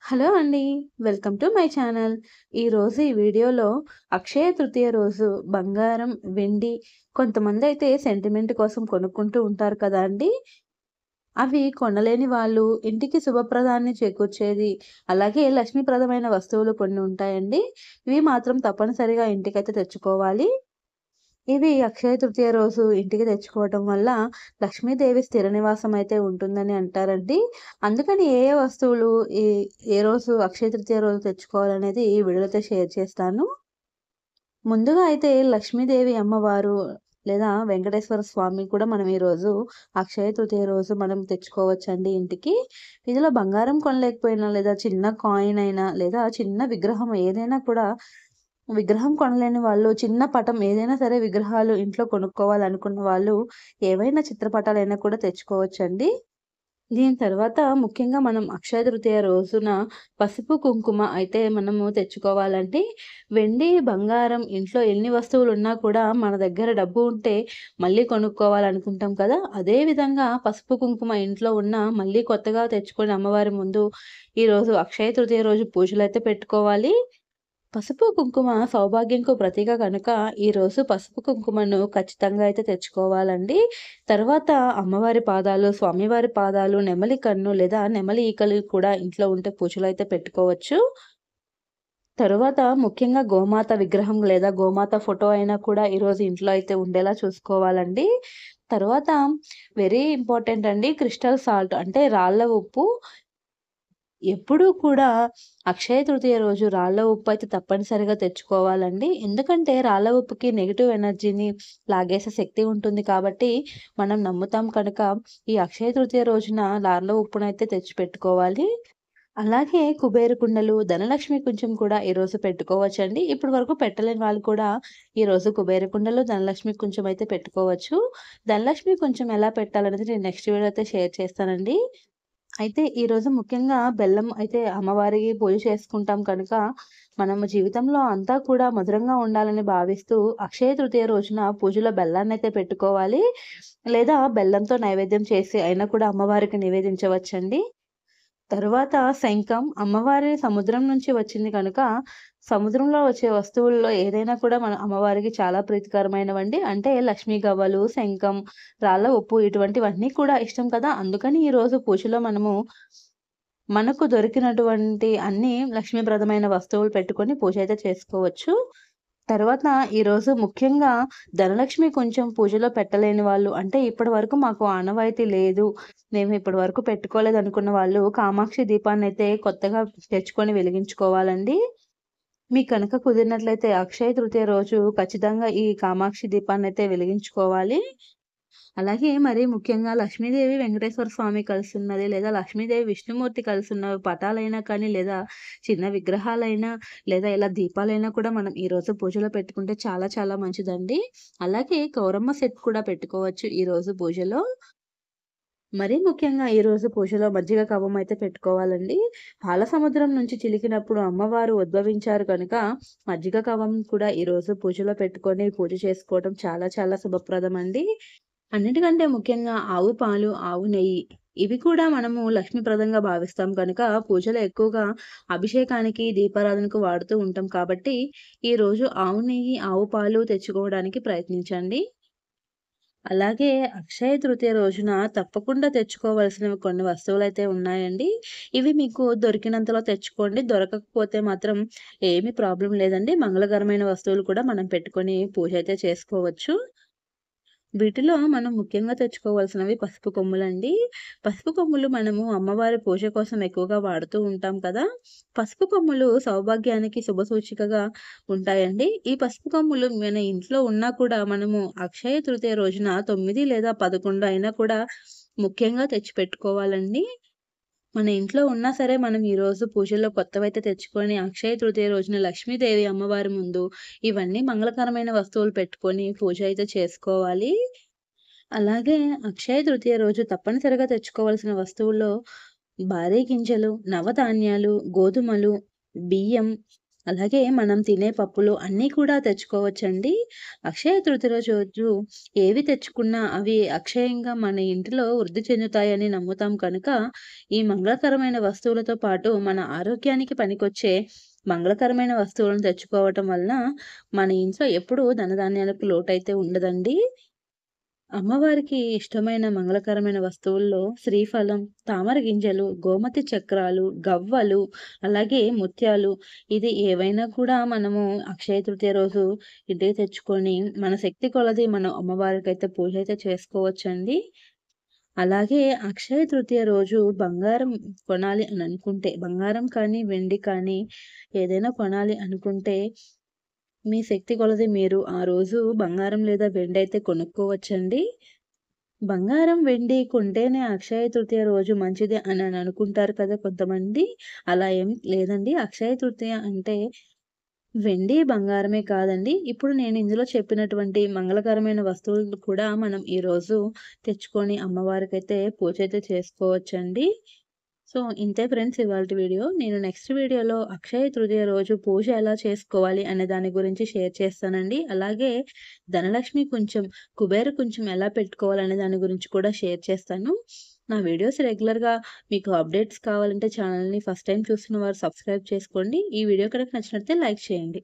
Hello అండి. Welcome to my channel. ఈరోజు ఈ వీడియోలో అక్షయ తృతీయ రోజు బంగారం, వెండి కొంతమందైతే సెంటిమెంట్ కోసం కొనుక్కుంటూ ఉంటారు కదా అండి. అవి కొనలేని వాళ్ళు ఇంటికి శుభప్రదాన్ని చేకూర్చేది, అలాగే లక్ష్మీప్రదమైన వస్తువులు కొన్ని ఉంటాయండి. ఇవి మాత్రం తప్పనిసరిగా ఇంటికైతే తెచ్చుకోవాలి. ఇవి అక్షయ తృతీయ రోజు ఇంటికి తెచ్చుకోవటం వల్ల లక్ష్మీదేవి స్థిర నివాసం అయితే ఉంటుందని అంటారండి. అందుకని ఏ ఏ వస్తువులు ఈ ఏ రోజు అక్షయ తృతీయ రోజు తెచ్చుకోవాలనేది ఈ వీడియోతో షేర్ చేస్తాను. ముందుగా అయితే లక్ష్మీదేవి అమ్మవారు లేదా వెంకటేశ్వర స్వామి కూడా మనం ఈరోజు అక్షయ తృతీయ రోజు మనం తెచ్చుకోవచ్చండి ఇంటికి. ఇందులో బంగారం కొనలేకపోయినా లేదా చిన్న కాయిన్ అయినా లేదా చిన్న విగ్రహం ఏదైనా కూడా విగ్రహం కొనలేని వాళ్ళు చిన్న పటం ఏదైనా సరే విగ్రహాలు ఇంట్లో కొనుక్కోవాలనుకున్న వాళ్ళు ఏవైనా చిత్రపటాలైనా కూడా తెచ్చుకోవచ్చండి. దీని తర్వాత ముఖ్యంగా మనం అక్షయ తృతీయ రోజున పసుపు, కుంకుమ అయితే మనము తెచ్చుకోవాలండి. వెండి, బంగారం ఇంట్లో ఎన్ని వస్తువులున్నా కూడా మన దగ్గర డబ్బు ఉంటే మళ్ళీ కొనుక్కోవాలనుకుంటాం కదా! అదే విధంగా పసుపు, కుంకుమ ఇంట్లో ఉన్నా మళ్ళీ కొత్తగా తెచ్చుకొని అమ్మవారి ముందు ఈరోజు అక్షయ తృతీయ రోజు పూజలైతే పెట్టుకోవాలి. పసుపు, కుంకుమ సౌభాగ్యంకు ప్రతీక కనుక ఈరోజు పసుపు, కుంకుమను ఖచ్చితంగా అయితే తెచ్చుకోవాలండి. తర్వాత అమ్మవారి పాదాలు, స్వామివారి పాదాలు, నెమలి కన్ను లేదా నెమలి ఈకలు కూడా ఇంట్లో ఉంటే పూజలో అయితే పెట్టుకోవచ్చు. తరువాత ముఖ్యంగా గోమాత విగ్రహం లేదా గోమాత ఫోటో అయినా కూడా ఈరోజు ఇంట్లో అయితే ఉండేలా చూసుకోవాలండి. తర్వాత వెరీ ఇంపార్టెంట్ అండి, క్రిస్టల్ సాల్ట్ అంటే రాళ్ళ ఉప్పు. ఎప్పుడూ కూడా అక్షయ తృతీయ రోజు రాళ్ళ ఉప్పు అయితే తప్పనిసరిగా తెచ్చుకోవాలండి. ఎందుకంటే రాళ్ళ ఉప్పుకి నెగెటివ్ ఎనర్జీని లాగేసే శక్తి ఉంటుంది కాబట్టి మనం నమ్ముతాం కనుక ఈ అక్షయ తృతీయ రోజున రాళ్ళ ఉప్పునైతే తెచ్చిపెట్టుకోవాలి. అలాగే కుబేర కుండలు, ధనలక్ష్మి కుంచం కూడా ఈరోజు పెట్టుకోవచ్చండి. ఇప్పటి వరకు పెట్టలేని వాళ్ళు కూడా ఈరోజు కుబేర కుండలు, ధనలక్ష్మి కుంచం అయితే పెట్టుకోవచ్చు. ధనలక్ష్మి కుంచం ఎలా పెట్టాలనేది నేను నెక్స్ట్ వీడియో అయితే షేర్ చేస్తానండి. అయితే ఈరోజు ముఖ్యంగా బెల్లం అయితే అమ్మవారికి పూజ చేసుకుంటాం కనుక, మనము జీవితంలో అంతా కూడా మధురంగా ఉండాలని భావిస్తూ అక్షయ తృతీయ రోజున పూజలో బెల్లాన్నయితే పెట్టుకోవాలి. లేదా బెల్లంతో నైవేద్యం చేసి అయినా కూడా అమ్మవారికి నివేదించవచ్చండి. తరువాత శంఖం అమ్మవారి సముద్రం నుంచి వచ్చింది కనుక, సముద్రంలో వచ్చే వస్తువుల్లో ఏదైనా కూడా మన అమ్మవారికి చాలా ప్రీతికరమైనవండి. అంటే లక్ష్మీ గవ్వలు, శంఖం, రాళ్ళ ఉప్పు ఇటువంటివన్నీ కూడా ఇష్టం కదా! అందుకని ఈరోజు పూజలో మనము మనకు దొరికినటువంటి అన్ని లక్ష్మీప్రదమైన వస్తువులు పెట్టుకొని పూజ అయితే చేసుకోవచ్చు. తర్వాత ఈరోజు ముఖ్యంగా ధనలక్ష్మి కొంచెం పూజలో పెట్టలేని వాళ్ళు, అంటే ఇప్పటి వరకు మాకు ఆనవాయితీ లేదు, మేము ఇప్పటి వరకు పెట్టుకోలేదనుకున్న వాళ్ళు కామాక్షి దీపాన్నయితే కొత్తగా తెచ్చుకొని వెలిగించుకోవాలండి. మీకు కనుక కుదిరినట్లయితే అక్షయ తృతీయ రోజు ఖచ్చితంగా ఈ కామాక్షి దీపాన్నయితే వెలిగించుకోవాలి. అలాగే మరి ముఖ్యంగా లక్ష్మీదేవి, వెంకటేశ్వర స్వామి కలిసున్నది లేదా లక్ష్మీదేవి, విష్ణుమూర్తి కలిసున్న పటాలైనా కానీ లేదా చిన్న విగ్రహాలైనా లేదా ఇలా దీపాలైనా కూడా మనం ఈరోజు పూజలో పెట్టుకుంటే చాలా చాలా మంచిదండి. అలాగే గౌరమ్మ సెట్ కూడా పెట్టుకోవచ్చు ఈరోజు పూజలో. మరీ ముఖ్యంగా ఈరోజు పూజలో మజ్జిగ కవ్వం అయితే పెట్టుకోవాలండి. పాల సముద్రం నుంచి చిలికినప్పుడు అమ్మవారు ఉద్భవించారు కనుక మజ్జిగ కవ్వం కూడా ఈరోజు పూజలో పెట్టుకొని పూజ చేసుకోవడం చాలా చాలా శుభప్రదమండి. అన్నిటికంటే ముఖ్యంగా ఆవు పాలు, ఆవు నెయ్యి ఇవి కూడా మనము లక్ష్మీప్రదంగా భావిస్తాం కనుక పూజలో ఎక్కువగా అభిషేకానికి, దీపారాధనకు వాడుతూ ఉంటాం కాబట్టి ఈరోజు ఆవు నెయ్యి, ఆవు పాలు తెచ్చుకోవడానికి ప్రయత్నించండి. అలాగే అక్షయ తృతీయ రోజున తప్పకుండా తెచ్చుకోవాల్సినవి కొన్ని వస్తువులైతే ఉన్నాయండి. ఇవి మీకు దొరికినంతలో తెచ్చుకోండి. దొరకకపోతే మాత్రం ఏమి ప్రాబ్లమ్ లేదండి. మంగళకరమైన వస్తువులు కూడా మనం పెట్టుకొని పూజ అయితే చేసుకోవచ్చు. వీటిలో మనం ముఖ్యంగా తెచ్చుకోవాల్సినవి పసుపు కొమ్ములండి. పసుపు కొమ్ములు మనము అమ్మవారి పూజ కోసం ఎక్కువగా వాడుతూ ఉంటాం కదా! పసుపు కొమ్ములు సౌభాగ్యానికి శుభసూచికగా ఉంటాయండి. ఈ పసుపు కొమ్ములు మన ఇంట్లో ఉన్నా కూడా మనము అక్షయ తృతీయ రోజున 9 లేదా 11 అయినా కూడా ముఖ్యంగా తెచ్చిపెట్టుకోవాలండి. మన ఇంట్లో ఉన్నా సరే మనం ఈరోజు పూజలో కొత్తవైతే తెచ్చుకొని అక్షయ తృతీయ రోజున లక్ష్మీదేవి అమ్మవారి ముందు ఇవన్నీ మంగళకరమైన వస్తువులు పెట్టుకొని పూజ అయితే చేసుకోవాలి. అలాగే అక్షయ తృతీయ రోజు తప్పనిసరిగా తెచ్చుకోవాల్సిన వస్తువుల్లో భారీ గింజలు, నవధాన్యాలు, గోధుమలు, బియ్యం, అలాగే మనం తినే పప్పులు అన్నీ కూడా తెచ్చుకోవచ్చండి. అక్షయ తృతీయ రోజు ఏవి తెచ్చుకున్నా అవి అక్షయంగా మన ఇంటిలో వృద్ధి చెందుతాయని నమ్ముతాం కనుక, ఈ మంగళకరమైన వస్తువులతో పాటు మన ఆరోగ్యానికి పనికొచ్చే మంగళకరమైన వస్తువులను తెచ్చుకోవటం వలన మన ఇంట్లో ఎప్పుడూ ధనధాన్యాలకు లోటైతే ఉండదండి. అమ్మవారికి ఇష్టమైన మంగళకరమైన వస్తువుల్లో శ్రీఫలం, తామర గింజలు, గోమతి చక్రాలు, గవ్వలు, అలాగే ముత్యాలు ఇది ఏవైనా కూడా మనము అక్షయ తృతీయ రోజు ఇంటికి తెచ్చుకొని మన శక్తి కొలది మనం అమ్మవారికైతే పూజ అయితే చేసుకోవచ్చండి. అలాగే అక్షయ తృతీయ రోజు బంగారం కొనాలి అని అనుకుంటే, బంగారం కానీ, వెండి కానీ ఏదైనా కొనాలి అనుకుంటే మీ శక్తి కొలది మీరు ఆ రోజు బంగారం లేదా వెండి అయితే కొనుక్కోవచ్చండి. బంగారం, వెండి కొంటేనే అక్షయ తృతీయ రోజు మంచిది అని అనుకుంటారు కదా కొంతమంది. అలా ఏం లేదండి. అక్షయ తృతీయ అంటే వెండి, బంగారమే కాదండి. ఇప్పుడు నేను ఇందులో చెప్పినటువంటి మంగళకరమైన వస్తువులు కూడా మనం ఈరోజు తెచ్చుకొని అమ్మవారికైతే పూజ అయితే చేసుకోవచ్చండి. సో, ఇంతే ఫ్రెండ్స్ ఇవాల్టి వీడియో. నేను నెక్స్ట్ వీడియోలో అక్షయ తృతీయ రోజు పూజ ఎలా చేసుకోవాలి అనే దాని గురించి షేర్ చేస్తానండి. అలాగే ధనలక్ష్మి కుంచం, కుబేర కుంచం ఎలా పెట్టుకోవాలనే దాని గురించి కూడా షేర్ చేస్తాను. నా వీడియోస్ రెగ్యులర్‌గా మీకు అప్డేట్స్ కావాలంటే ఛానల్‌ని ఫస్ట్ టైమ్ చూస్తున్న వారు సబ్స్క్రైబ్ చేసుకోండి. ఈ వీడియో కనుక నచ్చినట్లయితే లైక్ చేయండి.